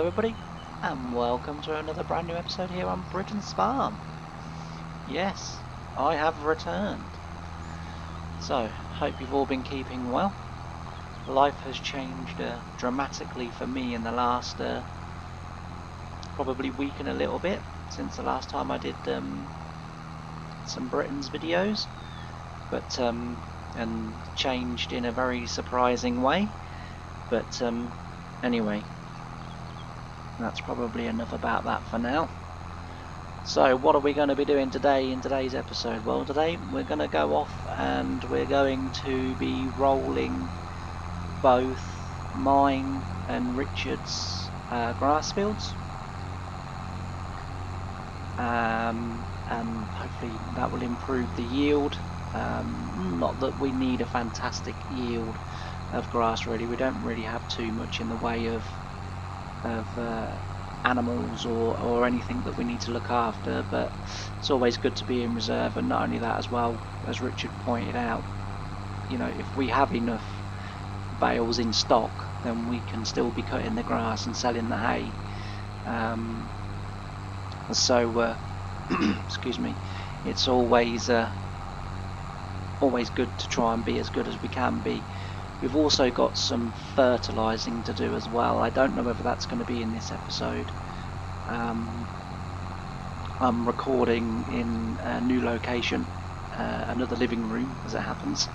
Hello everybody, and welcome to another brand new episode here on Britain's Farm. Yes, I have returned. So, hope you've all been keeping well. Life has changed dramatically for me in the last probably week and a little bit, since the last time I did some Britain's videos, but and changed in a very surprising way. But anyway, that's probably enough about that for now. So what are we going to be doing today in today's episode? Well, today we're going to go off and we're going to be rolling both mine and Richard's grass fields, and hopefully that will improve the yield. Not that we need a fantastic yield of grass, really. We don't really have too much in the way of animals or anything that we need to look after, but it's always good to be in reserve. And not only that, as well, as Richard pointed out, you know, if we have enough bales in stock, then we can still be cutting the grass and selling the hay. So excuse me, it's always good to try and be as good as we can be. We've also got some fertilizing to do as well. I don't know whether that's going to be in this episode. I'm recording in a new location, another living room as it happens.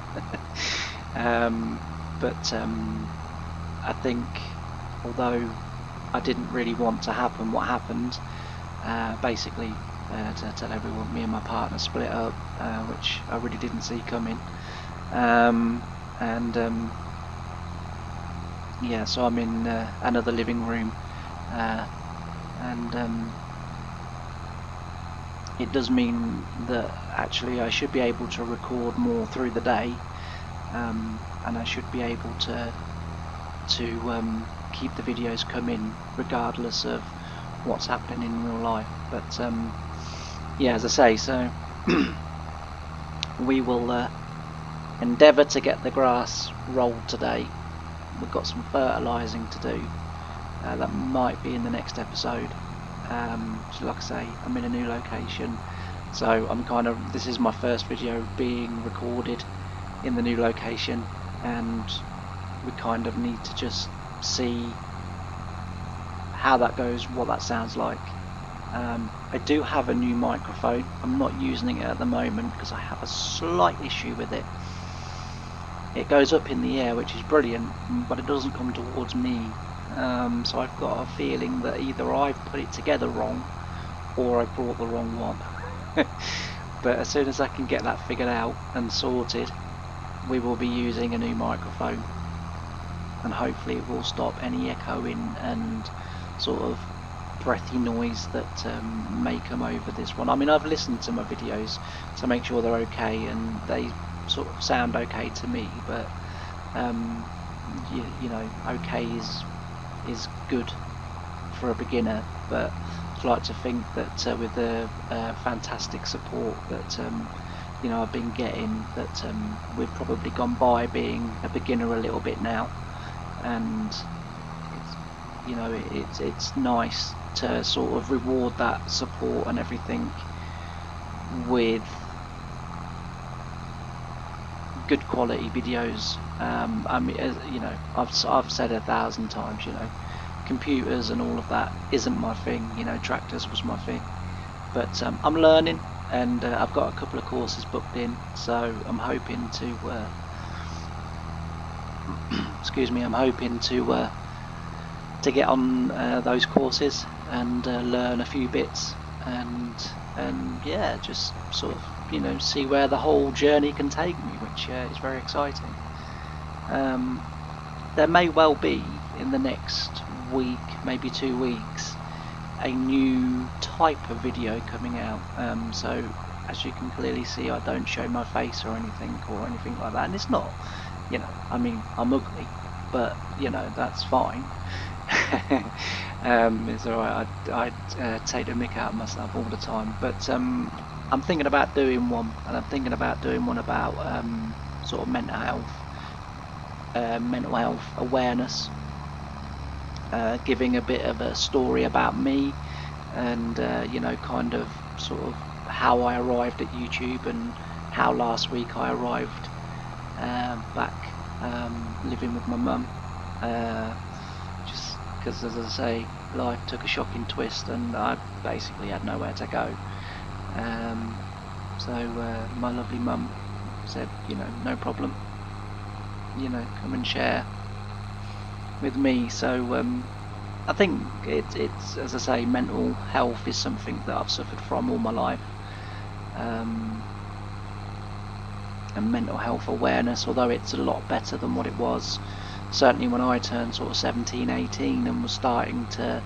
But I think, although I didn't really want to happen what happened, basically to tell everyone, me and my partner split up, which I really didn't see coming. Yeah, so I'm in another living room, and it does mean that actually I should be able to record more through the day, and I should be able to keep the videos coming regardless of what's happening in real life. But yeah, as I say, so we will endeavour to get the grass rolled today. We've got some fertilising to do. That might be in the next episode. So like I say, I'm in a new location, so this is my first video being recorded in the new location, and we kind of need to just see how that goes, what that sounds like. I do have a new microphone. I'm not using it at the moment because I have a slight issue with it. It goes up in the air, which is brilliant, but it doesn't come towards me. So I've got a feeling that either I've put it together wrong or I brought the wrong one. But as soon as I can get that figured out and sorted, we will be using a new microphone, and hopefully it will stop any echoing and sort of breathy noise that may come over this one. I mean, I've listened to my videos to make sure they're okay, and they sort of sound okay to me, but you know, okay is good for a beginner. But I'd like to think that with the fantastic support that you know, I've been getting, that we've probably gone by being a beginner a little bit now, and you know, it's nice to sort of reward that support and everything with good quality videos. I mean, you know, I've said 1,000 times, you know, computers and all of that isn't my thing. You know, tractors was my thing, but I'm learning, and I've got a couple of courses booked in, so I'm hoping to excuse me, I'm hoping to get on those courses and learn a few bits, and yeah, just sort of, you know, see where the whole journey can take me, which is very exciting. There may well be in the next week, maybe 2 weeks, a new type of video coming out. So as you can clearly see, I don't show my face or anything like that, and it's not, you know, I mean, I'm ugly, but you know, that's fine. It's alright. I take the mick out of myself all the time, but I'm thinking about doing one, and I'm thinking about doing one about sort of mental health awareness, giving a bit of a story about me, and you know, kind of sort of how I arrived at YouTube and how last week I arrived back living with my mum. Just because, as I say, life took a shocking twist and I basically had nowhere to go. So my lovely mum said, you know, no problem, you know, come and share with me. So I think it's, as I say, mental health is something that I've suffered from all my life. And mental health awareness, although it's a lot better than what it was, certainly when I turned sort of 17, 18 and was starting to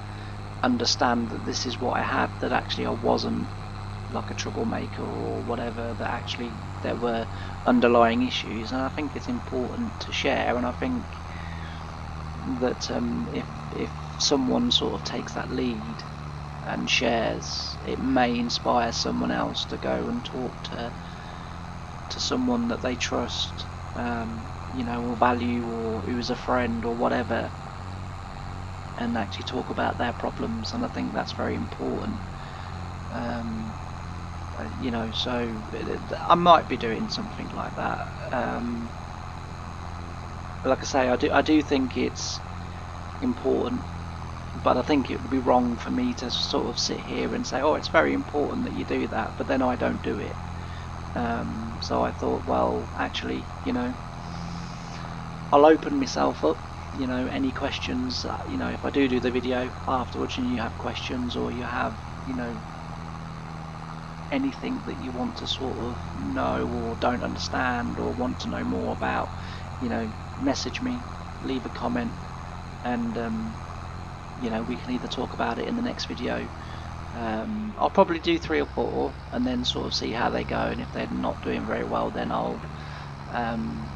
understand that this is what I had, that actually I wasn't like a troublemaker or whatever, that actually there were underlying issues. And I think it's important to share, and I think that if someone sort of takes that lead and shares, it may inspire someone else to go and talk to someone that they trust, you know, or value, or who is a friend or whatever, and actually talk about their problems. And I think that's very important. You know, so I might be doing something like that. But like I say, I do think it's important, but I think it would be wrong for me to sort of sit here and say, oh, it's very important that you do that, but then I don't do it. So I thought, well, actually, you know, I'll open myself up. You know, any questions, you know, if I do the video afterwards and you have questions, or you have, you know, anything that you want to sort of know or don't understand or want to know more about, you know, message me, leave a comment, and you know, we can either talk about it in the next video. I'll probably do 3 or 4 and then sort of see how they go, and if they're not doing very well, then I'll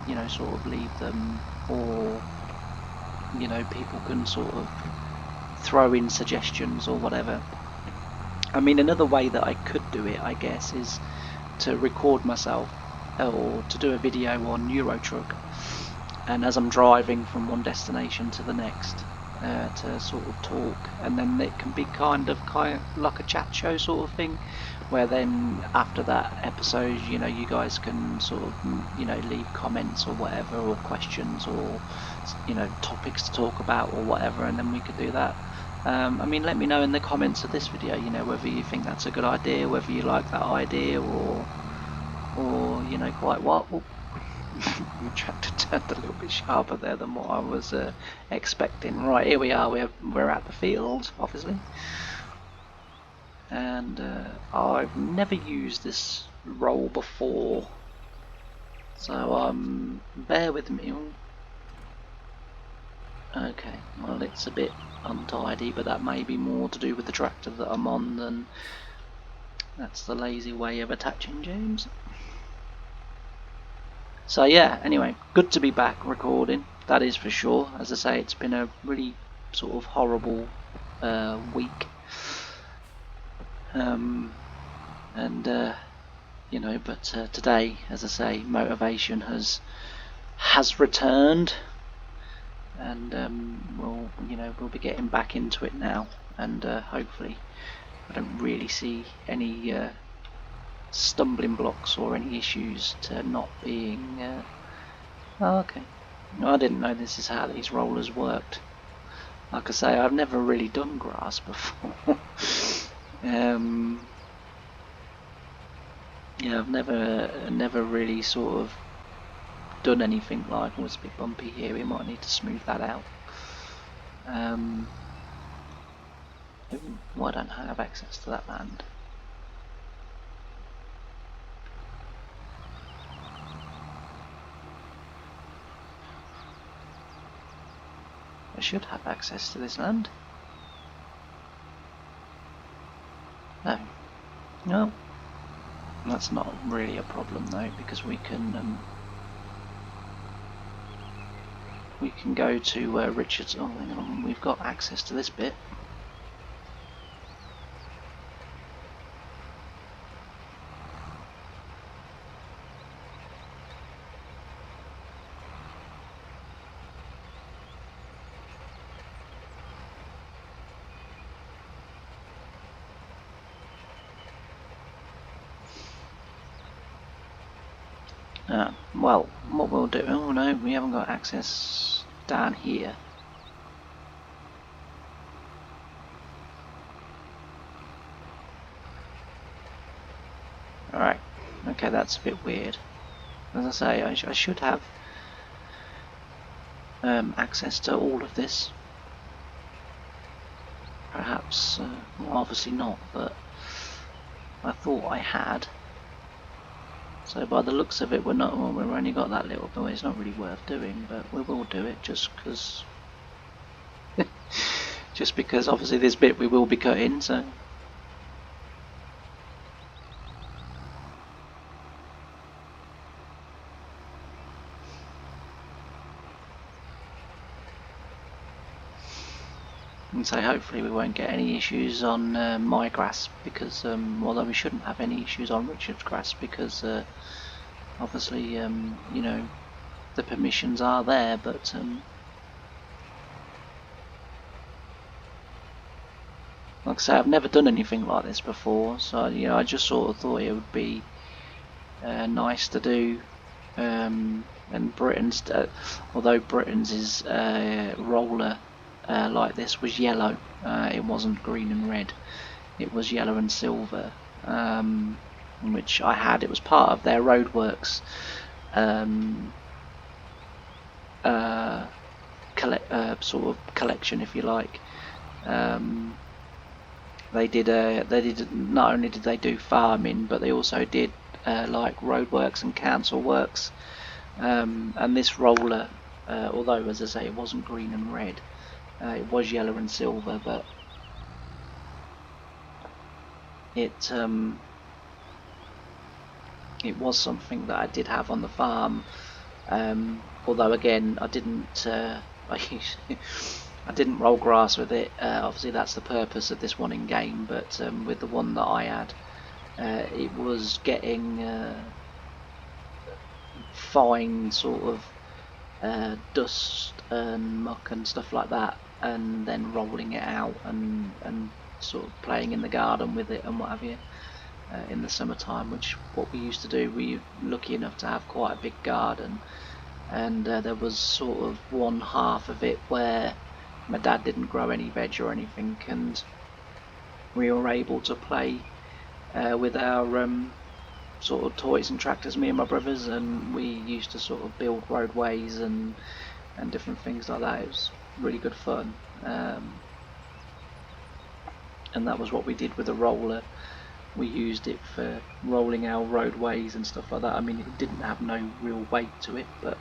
you know, sort of leave them, or you know, people can sort of throw in suggestions or whatever. I mean, another way that I could do it, I guess, is to record myself, or to do a video on Eurotruck, and as I'm driving from one destination to the next, to sort of talk, and then it can be kind of like a chat show sort of thing, where then after that episode, you know, you guys can sort of, you know, leave comments or whatever, or questions, or you know, topics to talk about or whatever, and then we could do that. I mean, let me know in the comments of this video, you know, whether you think that's a good idea, whether you like that idea, or you know, quite what. My tractor turned a little bit sharper there than what I was expecting. Right, here we are. We're at the field, obviously, and I've never used this roll before, so bear with me. Okay, well, it's a bit untidy, but that may be more to do with the tractor that I'm on than that's the lazy way of attaching James. So yeah, anyway, good to be back recording, that is for sure. As I say, it's been a really sort of horrible week, and you know, but today, as I say, motivation has returned, and we'll be getting back into it now, and hopefully I don't really see any stumbling blocks or any issues to not being oh, okay. No, I didn't know this is how these rollers worked. Like I say, I've never really done grass before. Yeah, I've never really sort of done anything like, oh, it's a bit bumpy here, we might need to smooth that out. Why don't I have access to that land? I should have access to this land. No. No. That's not really a problem though, because we can go to Richard's. Oh, hang on, we've got access to this bit. Well, what we'll do... Oh no, we haven't got access down here. Alright, okay, that's a bit weird. As I say, I should have access to all of this. Perhaps, well, obviously not, but I thought I had. So by the looks of it, we've only got that little bit. It's not really worth doing, but we will do it just because obviously this bit we will be cutting, so. And so hopefully we won't get any issues on my grass, because although we shouldn't have any issues on Richard's grass, because obviously you know, the permissions are there, but like I say, I've never done anything like this before, so you know, I just sort of thought it would be nice to do. And Britain's, although Britain's is roller like this was yellow, it wasn't green and red, it was yellow and silver, which I had. It was part of their roadworks sort of collection, if you like. They did not only did they do farming, but they also did like roadworks and council works. And this roller, although as I say it wasn't green and red, it was yellow and silver, but it was something that I did have on the farm. Although again, I didn't I didn't roll grass with it. Obviously that's the purpose of this one in game, but with the one that I had, it was getting fine sort of dust and muck and stuff like that, and then rolling it out and sort of playing in the garden with it and what have you in the summertime, which what we used to do. We were lucky enough to have quite a big garden, and there was sort of one half of it where my dad didn't grow any veg or anything, and we were able to play with our sort of toys and tractors, me and my brothers, and we used to sort of build roadways and different things like that. It was really good fun, and that was what we did with the roller. We used it for rolling our roadways and stuff like that. I mean, it didn't have no real weight to it, but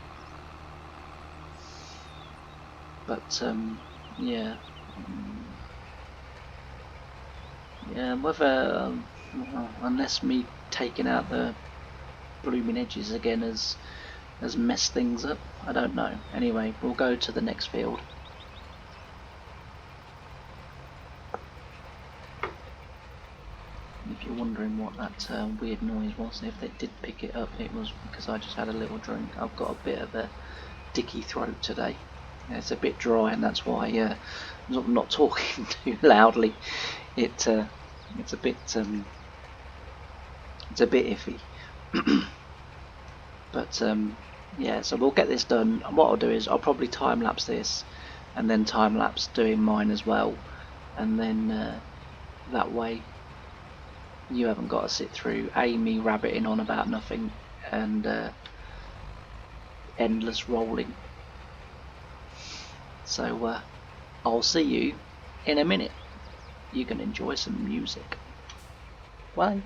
yeah, whether unless me taking out the blooming edges again has messed things up, I don't know. Anyway, we'll go to the next field. If you're wondering what that weird noise was, if they did pick it up, it was because I just had a little drink. I've got a bit of a dicky throat today. It's a bit dry, and that's why I'm not talking too loudly. It's a bit iffy. But yeah, so we'll get this done. And what I'll do is I'll probably time lapse this, and then time lapse doing mine as well, and then that way you haven't got to sit through me rabbiting on about nothing and endless rolling. So I'll see you in a minute. You can enjoy some music. Bye.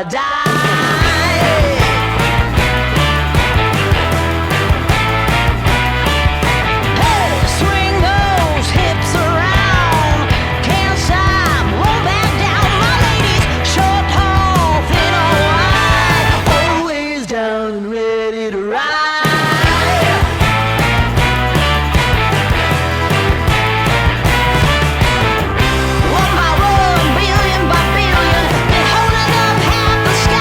die. Swing those hips around. Can't stop, won't back down. My ladies, short, tall, thin or wide, always down and ready to ride. One by one, billion by billion, been holding up half the sky.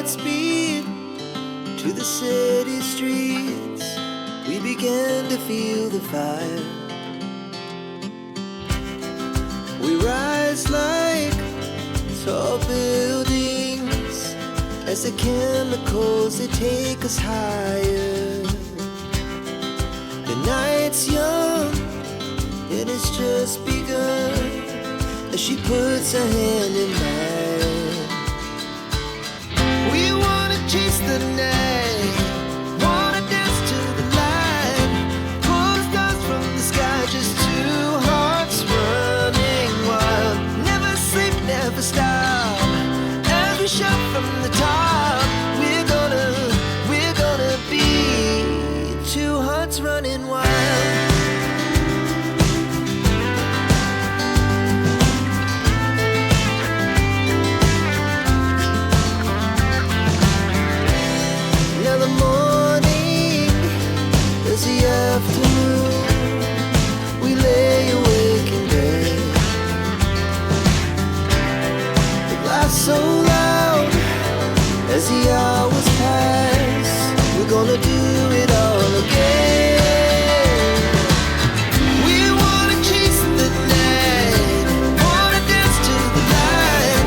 speed to the city streets. We began to feel the fire. We rise like tall buildings as the chemicals, they take us higher. The night's young and it's just begun as she puts her hand in mine. We wanna chase the night, wanna dance to the light, pull the stars from the sky, just two hearts running wild. Never sleep, never stop, as we shout from the top. We're gonna be two hearts running wild. Afternoon, we lay awake in bed. It laughs so loud as the hours pass. We're gonna do it all again. We wanna chase the night, wanna dance to the light,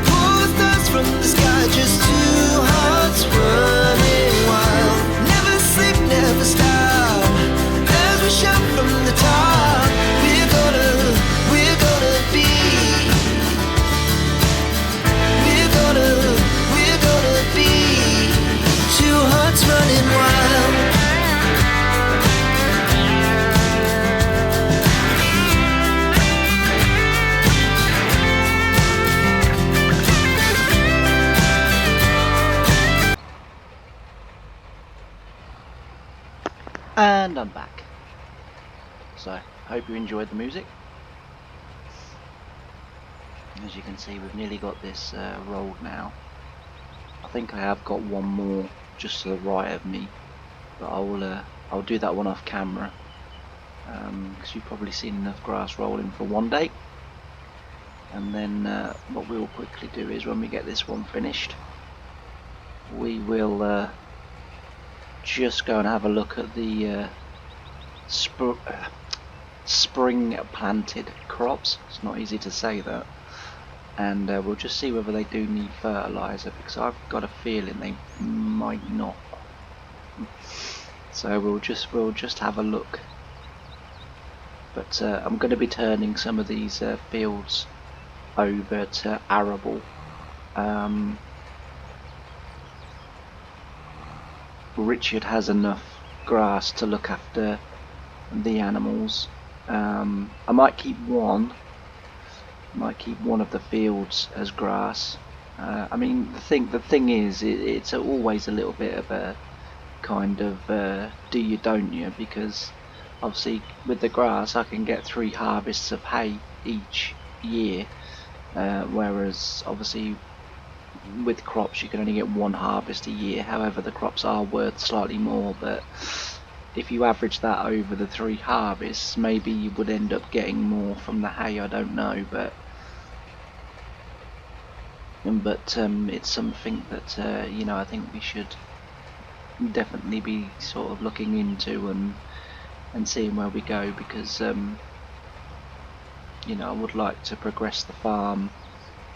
pull the stars from the sky, just two hearts running wild. Never sleep, never stop, shout from the top. We're gonna be, we're gonna be two hearts running wild. And I'm back. So, hope you enjoyed the music. As you can see, we've nearly got this rolled now. I think I have got one more just to the right of me, but I'll do that one off camera, because you've probably seen enough grass rolling for one day. And then what we'll quickly do is, when we get this one finished, we will just go and have a look at the spring planted crops. It's not easy to say that. And we'll just see whether they do need fertilizer, because I've got a feeling they might not. So we'll just have a look. But I'm going to be turning some of these fields over to arable. Richard has enough grass to look after the animals. I might keep one of the fields as grass. I mean, the thing is, it's always a little bit of a kind of do you don't you, because obviously with the grass I can get 3 harvests of hay each year, whereas obviously with crops you can only get 1 harvest a year. However, the crops are worth slightly more, but if you average that over the 3 harvests, maybe you would end up getting more from the hay. I don't know, but it's something that you know, I think we should definitely be sort of looking into and seeing where we go, because you know, I would like to progress the farm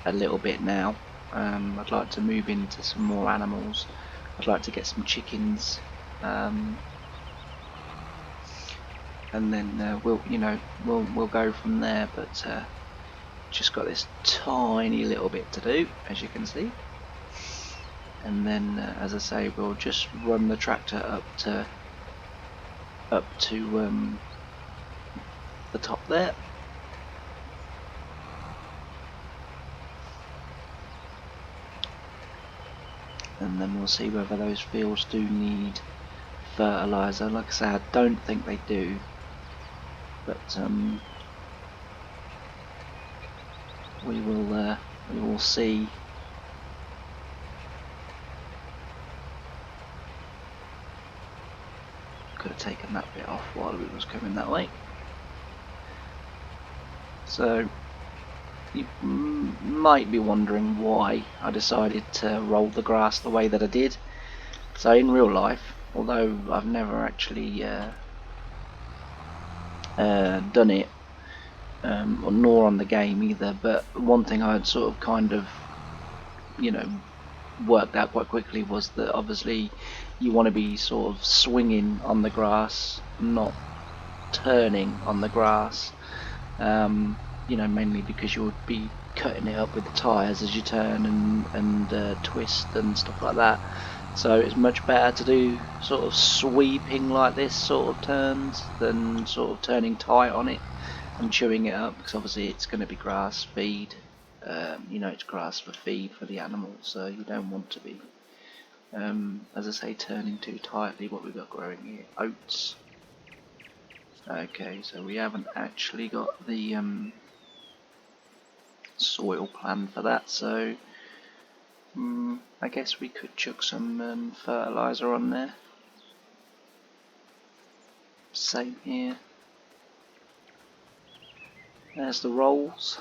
a little bit now. I'd like to move into some more animals. I'd like to get some chickens, and then we'll go from there. But just got this tiny little bit to do, as you can see, and then as I say, we'll just run the tractor up to the top there. And then we'll see whether those fields do need fertilizer. Like I say, I don't think they do, but we will see. Could have taken that bit off while it was coming that way. So You might be wondering why I decided to roll the grass the way that I did. So in real life, although I've never actually done it, nor on the game either, but one thing I'd sort of kind of, worked out quite quickly was that obviously you want to be sort of swinging on the grass, not turning on the grass. Mainly because you would be cutting it up with the tyres as you turn and twist and stuff like that. So it's much better to do sort of sweeping like this sort of turns than sort of turning tight on it and chewing it up, because obviously it's going to be grass feed. It's grass for feed for the animals, so you don't want to be, as I say, turning too tightly. What we've got growing here, oats. Okay, so we haven't actually got the soil plan for that, so I guess we could chuck some fertilizer on there. Same here. There's the rolls.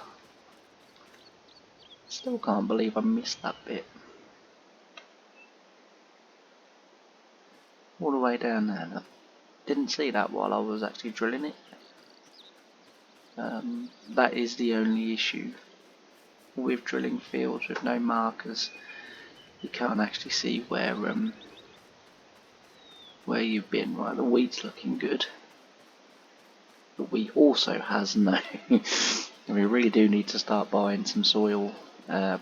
Still can't believe I missed that bit. All the way down there. I didn't see that while I was actually drilling it. That is the only issue with drilling fields with no markers. You can't actually see where you've been. Right, the wheat's looking good. The wheat also has no. We really do need to start buying some soil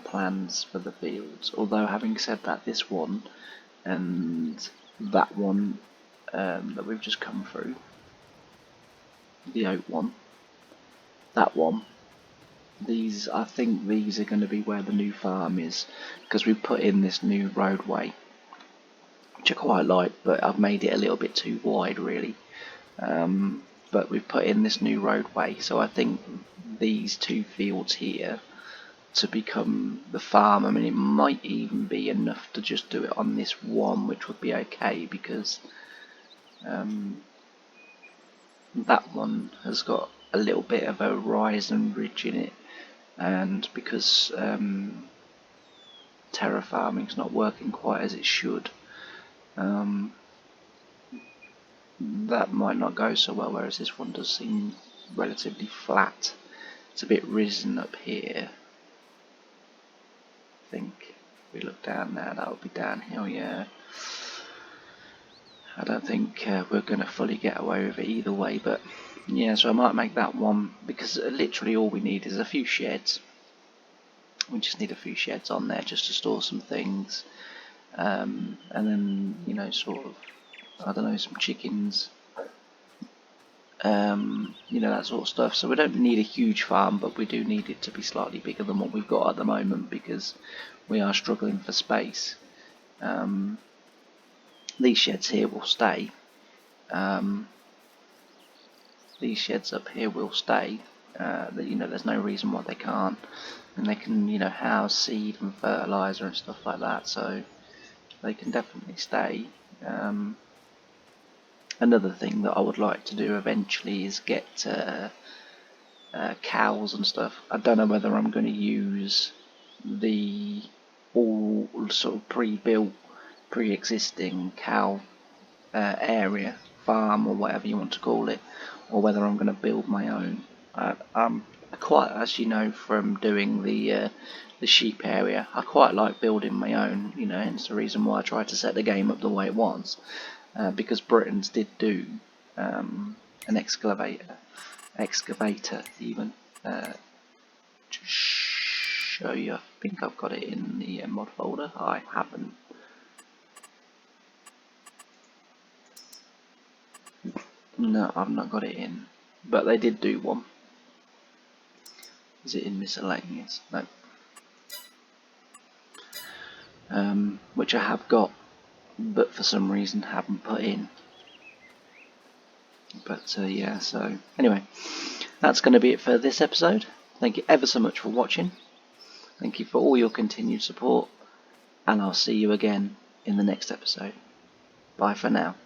plans for the fields. Although having said that, this one and that one that we've just come through, the oat one, that one, I think these are going to be where the new farm is, because we've put in this new roadway, which I quite like, but I've made it a little bit too wide really. But we've put in this new roadway, so I think these two fields here to become the farm. I mean, it might even be enough to just do it on this one, which would be okay, because that one has got a little bit of a rise and ridge in it, and because terra farming's not working quite as it should, that might not go so well, whereas this one does seem relatively flat. It's a bit risen up here. I think if we look down there, that would be downhill, yeah. I don't think we're going to fully get away with it either way, but yeah, so I might make that one, because literally all we need is a few sheds. We just need a few sheds on there just to store some things, and then, sort of, I don't know, some chickens, that sort of stuff. So we don't need a huge farm, but we do need it to be slightly bigger than what we've got at the moment, because we are struggling for space. These sheds here will stay. These sheds up here will stay. There's no reason why they can't, and they can, house seed and fertilizer and stuff like that. So they can definitely stay. Another thing that I would like to do eventually is get cows and stuff. I don't know whether I'm going to use the all sort of pre-built, pre-existing cow area, farm, or whatever you want to call it, or whether I'm going to build my own. I'm quite, as you know from doing the sheep area, I quite like building my own. Hence the reason why I tried to set the game up the way it was, because Britons did do an excavator even. To show you, I think I've got it in the mod folder. I haven't. No, I've not got it in, but they did do one. Is it in miscellaneous? No. Which I have got, but for some reason haven't put in. But yeah, so anyway, that's going to be it for this episode. Thank you ever so much for watching. Thank you for all your continued support, and I'll see you again in the next episode. Bye for now.